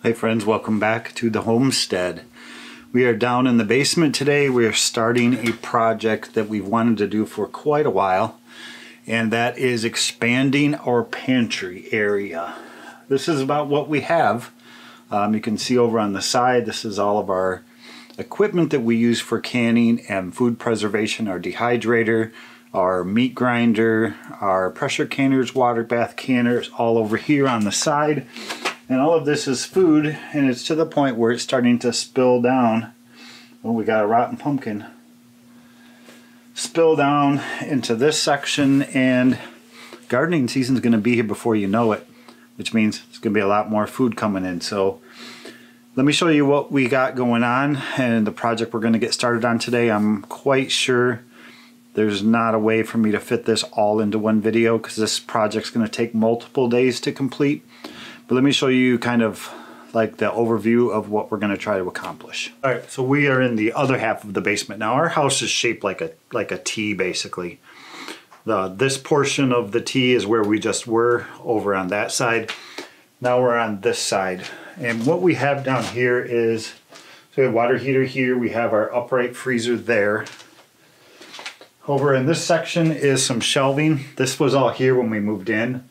Hey friends, welcome back to the homestead. We are down in the basement today. We are starting a project that we've wanted to do for quite a while, and that is expanding our pantry area. This is about what we have. You can see over on the side, this is all of our equipment that we use for canning and food preservation, our dehydrator, our meat grinder, our pressure canners, water bath canners, all over here on the side. And all of this is food, and it's to the point where it's starting to spill down. Well, we got a rotten pumpkin. Spill down into this section, and gardening season is going to be here before you know it, which means it's going to be a lot more food coming in. So let me show you what we got going on and the project we're going to get started on today. I'm quite sure there's not a way for me to fit this all into one video because this project's going to take multiple days to complete. But let me show you kind of like the overview of what we're going to try to accomplish. All right, so we are in the other half of the basement. Now our house is shaped like a T basically. This portion of the T is where we just were over on that side. Now we're on this side. And what we have down here is, so we have a water heater here, we have our upright freezer there. Over in this section is some shelving. This was all here when we moved in.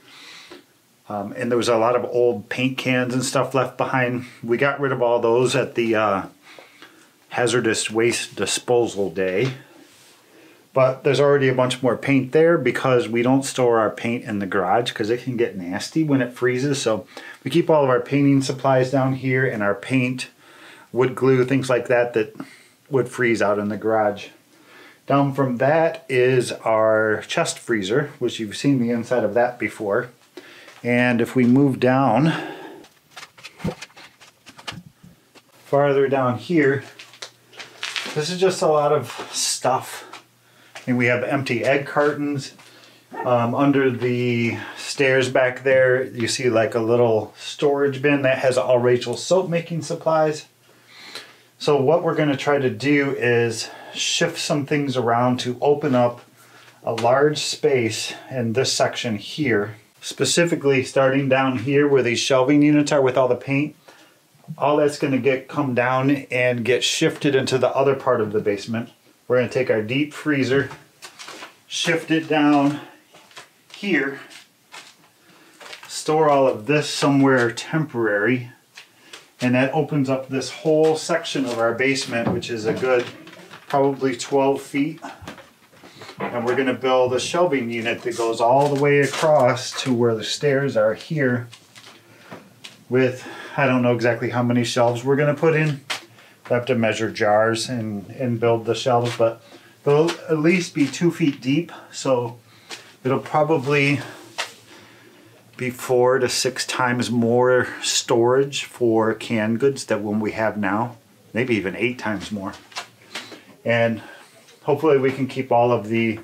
And there was a lot of old paint cans and stuff left behind. We got rid of all those at the hazardous waste disposal day. But there's already a bunch more paint there because we don't store our paint in the garage because it can get nasty when it freezes. So we keep all of our painting supplies down here, and our paint, wood glue, things like that that would freeze out in the garage. Down from that is our chest freezer, which you've seen the inside of that before. And if we move down, farther down here, this is just a lot of stuff. And we have empty egg cartons. Under the stairs back there, you see like a little storage bin that has all Rachel's soap making supplies. So what we're going to try to do is shift some things around to open up a large space in this section here. Specifically starting down here where these shelving units are with all the paint. All that's going to come down and get shifted into the other part of the basement. We're going to take our deep freezer, shift it down here, store all of this somewhere temporary, and that opens up this whole section of our basement, which is a good probably 12 feet. And we're going to build a shelving unit that goes all the way across to where the stairs are here with, I don't know exactly how many shelves we're going to put in. We'll have to measure jars and build the shelves, but they'll at least be 2 feet deep. So it'll probably be 4 to 6 times more storage for canned goods than what we have now. Maybe even 8 times more. And hopefully we can keep all of the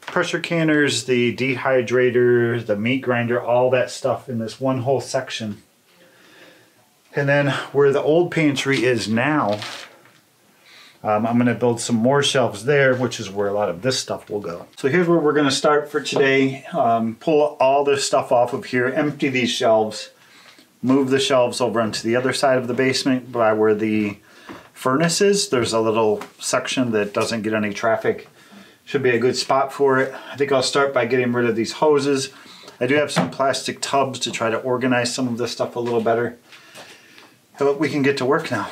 pressure canners, the dehydrator, the meat grinder, all that stuff in this one whole section. And then where the old pantry is now, I'm going to build some more shelves there, which is where a lot of this stuff will go. So here's where we're going to start for today. Pull all this stuff off of here, empty these shelves, move the shelves over onto the other side of the basement by where the furnaces. There's a little section that doesn't get any traffic. Should be a good spot for it. I think I'll start by getting rid of these hoses. I do have some plastic tubs to try to organize some of this stuff a little better. But we can get to work now.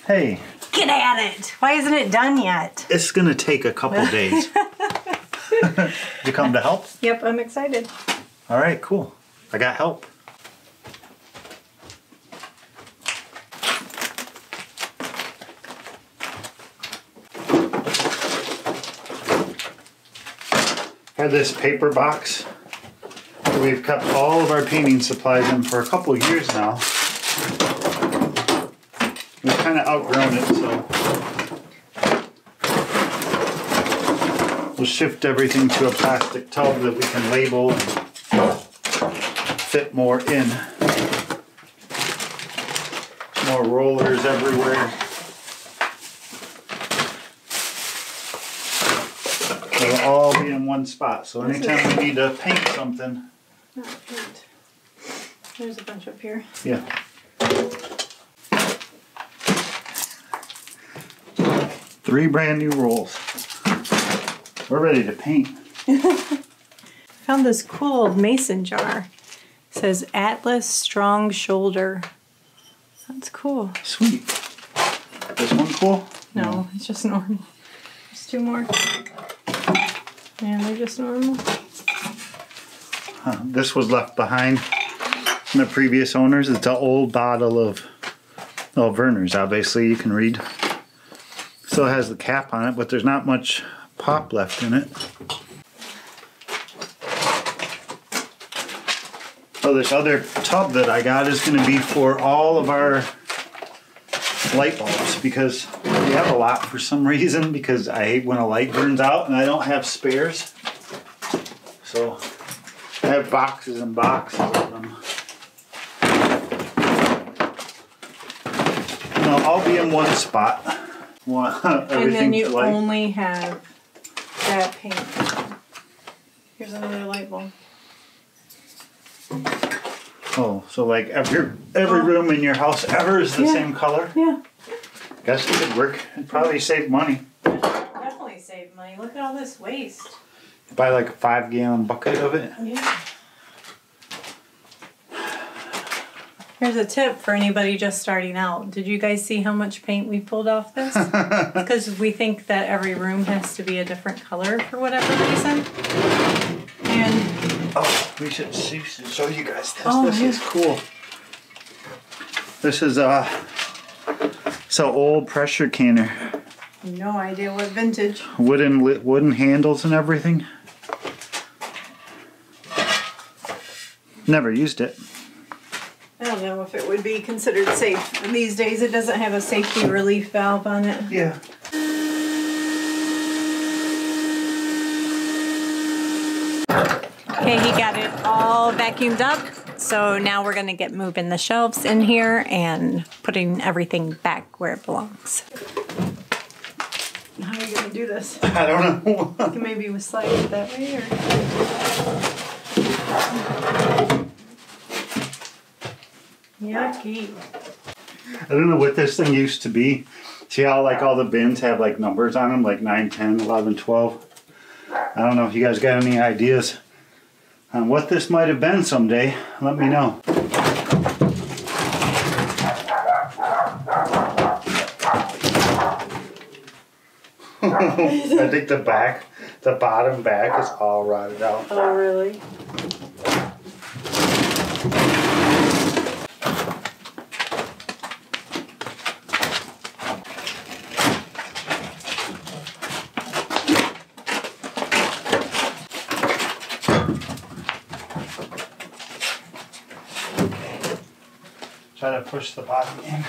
Hey. Get at it. Why isn't it done yet? It's gonna take a couple days. You come to help? Yep, I'm excited. All right, cool. I got help. I have this paper box that we've kept all of our painting supplies in for a couple of years now. We've kind of outgrown it, so we'll shift everything to a plastic tub that we can label and fit more in. More rollers everywhere. They'll all be in one spot, so anytime we need to paint something, There's a bunch up here. Yeah. 3 brand new rolls. We're ready to paint. Found this cool old mason jar. It says Atlas Strong Shoulder. That's cool. Sweet. This one cool? No, it's just normal. There's 2 more. Yeah, they're just normal. This was left behind from the previous owners. It's an old bottle of Verner's, obviously, you can read. Still has the cap on it, but there's not much pop left in it. So this other tub that I got is going to be for all of our light bulbs, because we have a lot for some reason, because I hate when a light burns out and I don't have spares. So I have boxes and boxes of them. No, I'll be in one spot. And then you only have that paint. Here's another light bulb. Oh, so like every room in your house ever is the same color? Yeah. Guess it could work. It'd probably save money. Definitely save money. Look at all this waste. Buy like a 5-gallon bucket of it. Yeah. Here's a tip for anybody just starting out. Did you guys see how much paint we pulled off this? Because we think that every room has to be a different color for whatever reason. And we should show you guys this. Oh, this is cool. This is so old pressure canner. No idea what vintage. Wooden handles and everything. Never used it. I don't know if it would be considered safe. These days it doesn't have a safety relief valve on it. Yeah. Okay, he got it all vacuumed up. So now we're gonna get moving the shelves in here and putting everything back where it belongs. How are you gonna do this? I don't know. Maybe we slide it that way or... Yucky. I don't know what this thing used to be. See how like all the bins have like numbers on them, like 9, 10, 11, 12. I don't know if you guys got any ideas on what this might have been someday. Let me know. I think the bottom back is all rotted out. Oh, really? Try to push the bottom in.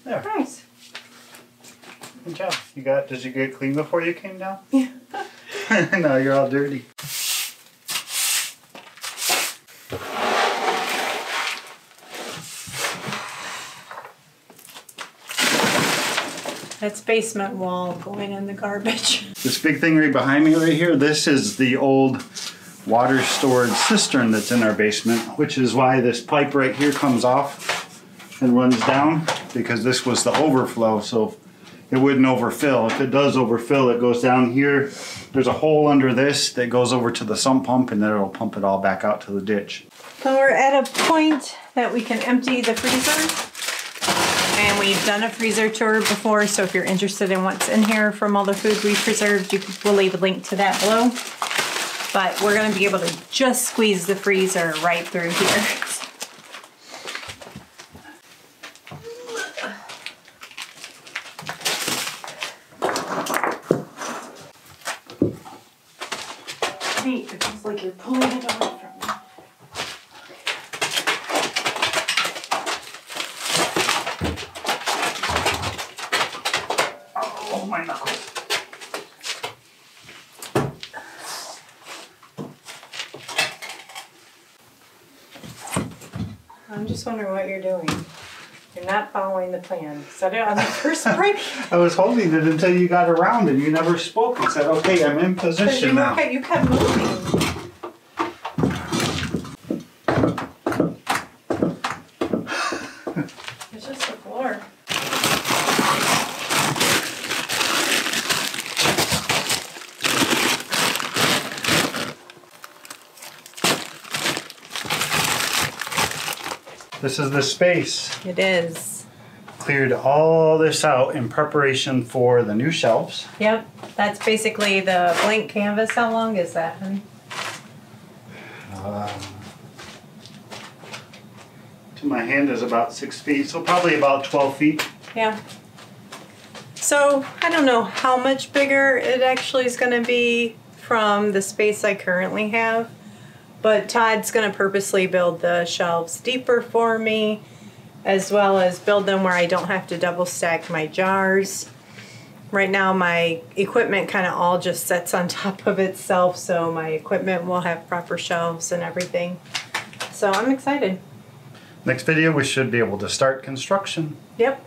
There. Nice. Good job. Did you get clean before you came down? Yeah. Now you're all dirty. That's basement wall going in the garbage. This big thing right behind me right here, this is the old water storage cistern that's in our basement, which is why this pipe right here comes off and runs down, because this was the overflow, so it wouldn't overfill. If it does overfill, it goes down here. There's a hole under this that goes over to the sump pump, and then it'll pump it all back out to the ditch. So we're at a point that we can empty the freezer. And we've done a freezer tour before, so if you're interested in what's in here from all the food we preserved, we'll leave a link to that below. But we're gonna be able to just squeeze the freezer right through here. Neat, it feels like you're pulling it away from me. My knuckles. I'm just just wondering what you're doing. You're not following the plan. Set it on the first break. I was holding it until you got around and you never spoke and said, okay, I'm in position now. You kept moving. It's just the floor. This is the space. It is. Cleared all this out in preparation for the new shelves. Yep, that's basically the blank canvas. How long is that, honey? To my hand is about 6 feet, so probably about 12 feet. Yeah. So I don't know how much bigger it actually is going to be from the space I currently have, but Todd's going to purposely build the shelves deeper for me, as well as build them where I don't have to double stack my jars. Right now my equipment kind of all just sits on top of itself, so my equipment will have proper shelves and everything. So I'm excited. Next video we should be able to start construction. Yep.